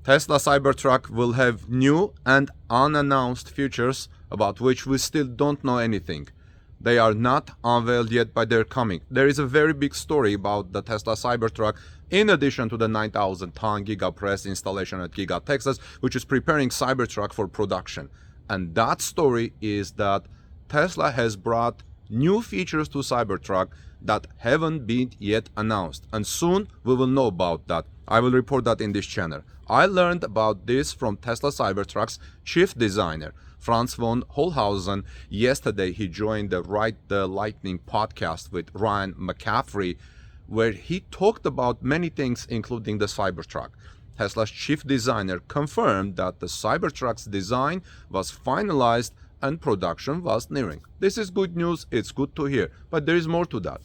Tesla Cybertruck will have new and unannounced features about which we still don't know anything. They are not unveiled yet, but they're coming. There is a very big story about the Tesla Cybertruck in addition to the 9,000-ton Giga Press installation at Giga Texas, which is preparing Cybertruck for production. And that story is that Tesla has brought new features to Cybertruck that haven't been yet announced. And soon we will know about that. I will report that in this channel. I learned about this from Tesla Cybertruck's chief designer, Franz von Holzhausen. Yesterday, he joined the Ride the Lightning podcast with Ryan McCaffrey, where he talked about many things, including the Cybertruck. Tesla's chief designer confirmed that the Cybertruck's design was finalized and production was nearing. This is good news, it's good to hear, but there is more to that.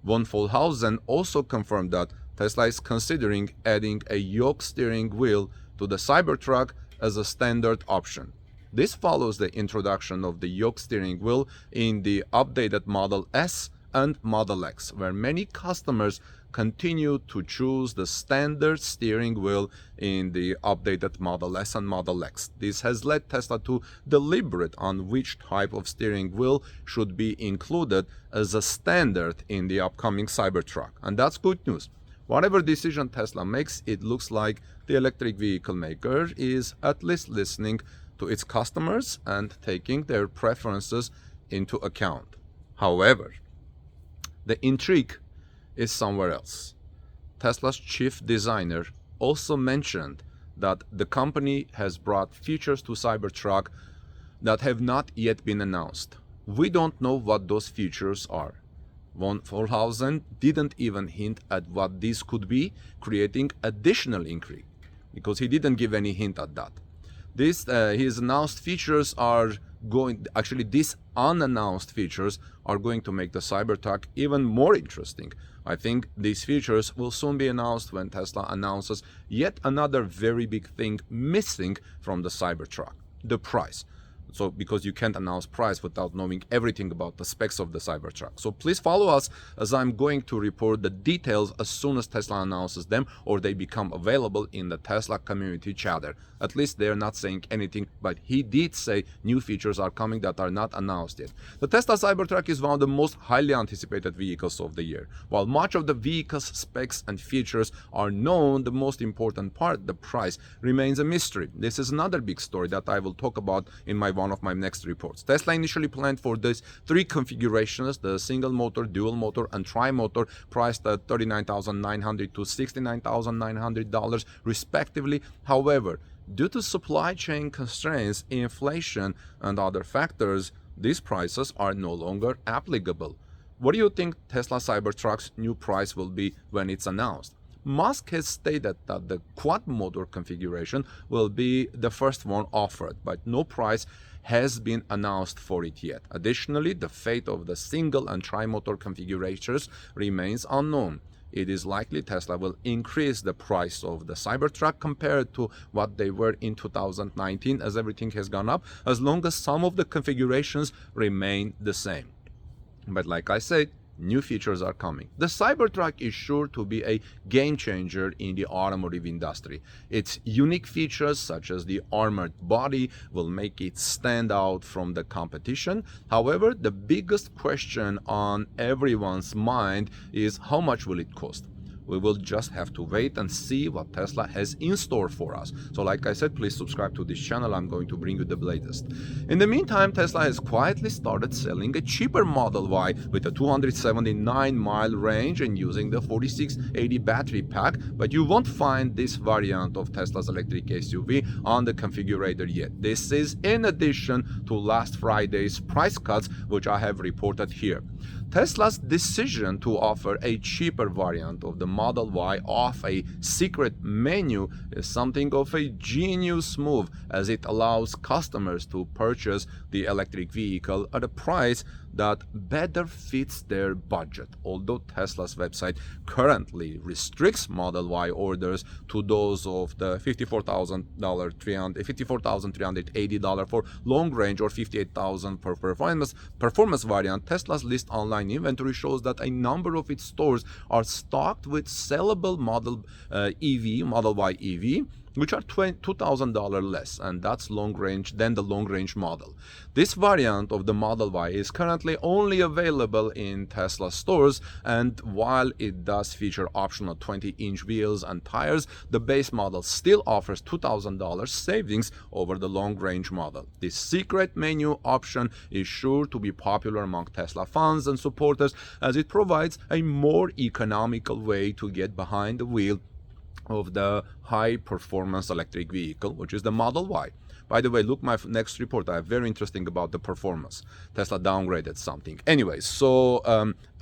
Von Holzhausen also confirmed that Tesla is considering adding a Yoke steering wheel to the Cybertruck as a standard option. This follows the introduction of the Yoke steering wheel in the updated Model S and Model X, where many customers continue to choose the standard steering wheel in the updated Model S and Model X. This has led Tesla to deliberate on which type of steering wheel should be included as a standard in the upcoming Cybertruck. And that's good news. Whatever decision Tesla makes, it looks like the electric vehicle maker is at least listening to its customers and taking their preferences into account. However, the intrigue is somewhere else. Tesla's chief designer also mentioned that the company has brought features to Cybertruck that have not yet been announced. We don't know what those features are. Von Holzhausen didn't even hint at what these could be, creating additional intrigue, because he didn't give any hint at that. His announced features are these unannounced features are going to make the Cybertruck even more interesting. I think these features will soon be announced when Tesla announces yet another very big thing missing from the Cybertruck: the price. So, because you can't announce price without knowing everything about the specs of the Cybertruck. So please follow us, as I'm going to report the details as soon as Tesla announces them or they become available in the Tesla community chatter. At least they're not saying anything, but he did say new features are coming that are not announced yet. The Tesla Cybertruck is one of the most highly anticipated vehicles of the year. While much of the vehicle's specs and features are known, the most important part, the price, remains a mystery. This is another big story that I will talk about in one of my next reports. Tesla initially planned for these three configurations: the single motor, dual motor, and tri-motor, priced at $39,900 to $69,900 respectively. However, due to supply chain constraints, inflation, and other factors, these prices are no longer applicable. What do you think Tesla Cybertruck's new price will be when it's announced? Musk has stated that the quad motor configuration will be the first one offered, but no price has been announced for it yet. Additionally, the fate of the single and tri-motor configurations remains unknown. It is likely Tesla will increase the price of the Cybertruck compared to what they were in 2019, as everything has gone up, as long as some of the configurations remain the same. But like I said, new features are coming. The Cybertruck is sure to be a game changer in the automotive industry. Its unique features, such as the armored body, will make it stand out from the competition. However, the biggest question on everyone's mind is how much will it cost? We will just have to wait and see what Tesla has in store for us. So like I said, please subscribe to this channel. I'm going to bring you the latest. In the meantime, Tesla has quietly started selling a cheaper Model Y with a 279-mile range and using the 4680 battery pack, but you won't find this variant of Tesla's electric SUV on the configurator yet. This is in addition to last Friday's price cuts, which I have reported here. Tesla's decision to offer a cheaper variant of the Model Y off a secret menu is something of a genius move, as it allows customers to purchase the electric vehicle at a price that better fits their budget. Although Tesla's website currently restricts Model Y orders to those of the $54,380 for long range or $58,000 per performance variant, Tesla's list online inventory shows that a number of its stores are stocked with sellable Model Y EV, which are $2,000 less, and that's long range than the long range model. This variant of the Model Y is currently only available in Tesla stores, and while it does feature optional 20-inch wheels and tires, the base model still offers $2,000 savings over the long range model. This secret menu option is sure to be popular among Tesla fans and supporters, as it provides a more economical way to get behind the wheel of the high-performance electric vehicle, which is the Model Y. By the way, look, my next report, I have very interesting about the performance. Tesla downgraded something. Anyway, so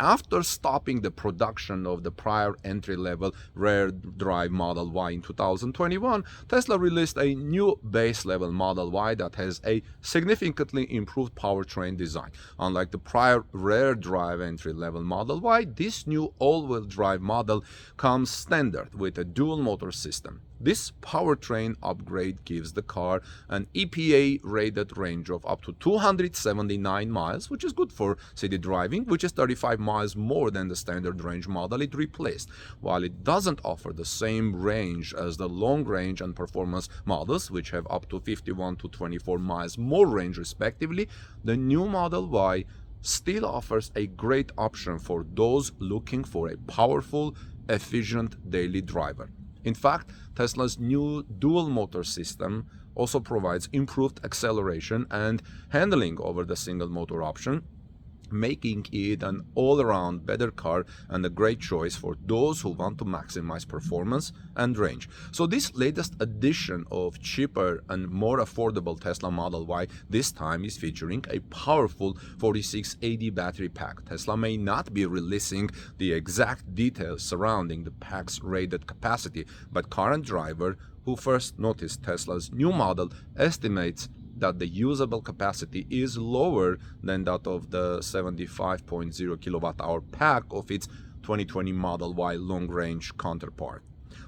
after stopping the production of the prior entry-level rear drive Model Y in 2021, Tesla released a new base-level Model Y that has a significantly improved powertrain design. Unlike the prior rear drive entry-level Model Y, this new all-wheel drive model comes standard with a dual motor system. This powertrain upgrade gives the car an EPA-rated range of up to 279 miles, which is good for city driving, which is 35 miles more than the standard range model it replaced. While it doesn't offer the same range as the long range and performance models, which have up to 51 to 24 miles more range respectively, the new Model Y still offers a great option for those looking for a powerful, efficient daily driver. In fact, Tesla's new dual motor system also provides improved acceleration and handling over the single motor option, making it an all-around better car and a great choice for those who want to maximize performance and range. So this latest edition of cheaper and more affordable Tesla Model Y this time is featuring a powerful 4680 battery pack. Tesla may not be releasing the exact details surrounding the pack's rated capacity, but current driver who first noticed Tesla's new model estimates that the usable capacity is lower than that of the 75.0 kilowatt-hour pack of its 2020 Model Y long-range counterpart.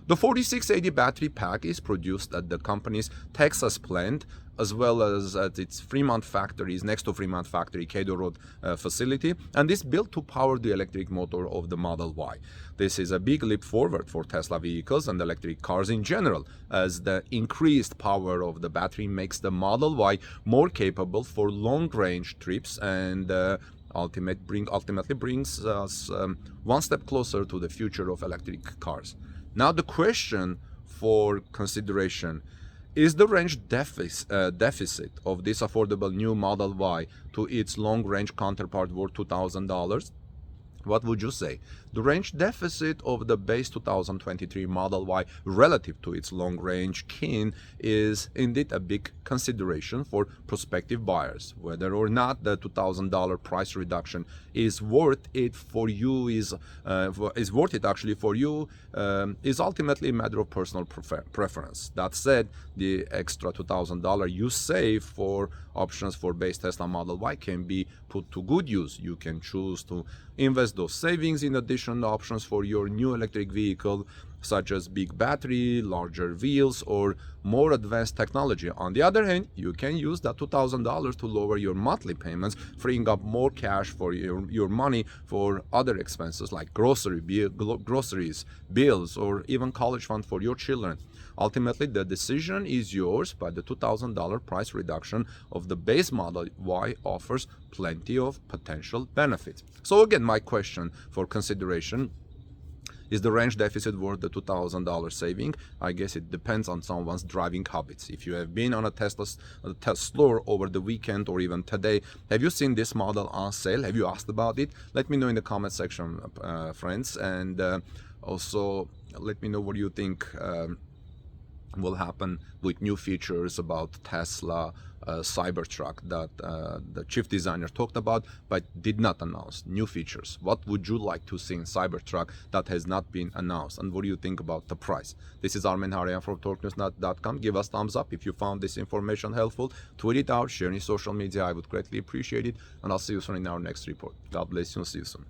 The 4680 battery pack is produced at the company's Texas plant, as well as at its Fremont factories, next to Fremont factory, Caddo Road facility, and is built to power the electric motor of the Model Y. This is a big leap forward for Tesla vehicles and electric cars in general, as the increased power of the battery makes the Model Y more capable for long-range trips and ultimately brings us one step closer to the future of electric cars. Now the question for consideration: is the range deficit of this affordable new Model Y to its long-range counterpart worth $2,000? What would you say? The range deficit of the base 2023 Model Y relative to its long-range kin is indeed a big consideration for prospective buyers. Whether or not the $2,000 price reduction is worth it for you is ultimately a matter of personal preference. That said, the extra $2,000 you save for options for base Tesla Model Y can be put to good use. You can choose to invest those savings in additional options for your new electric vehicle, such as big battery, larger wheels, or more advanced technology. On the other hand, you can use that $2,000 to lower your monthly payments, freeing up more cash for your money for other expenses like groceries, bills, or even college fund for your children. Ultimately, the decision is yours, but the $2,000 price reduction of the base Model Y offers plenty of potential benefits. So again, my question for consideration: is the range deficit worth the $2,000 saving? I guess it depends on someone's driving habits. If you have been on a Tesla store over the weekend or even today, have you seen this model on sale? Have you asked about it? Let me know in the comment section, friends, and also let me know what you think will happen with new features about Tesla Cybertruck that the chief designer talked about but did not announce. New features. What would you like to see in Cybertruck that has not been announced? And what do you think about the price? This is Armen Harian from TalkNews.com. Give us thumbs up if you found this information helpful. Tweet it out, share in social media. I would greatly appreciate it. And I'll see you soon in our next report. God bless you and see you soon.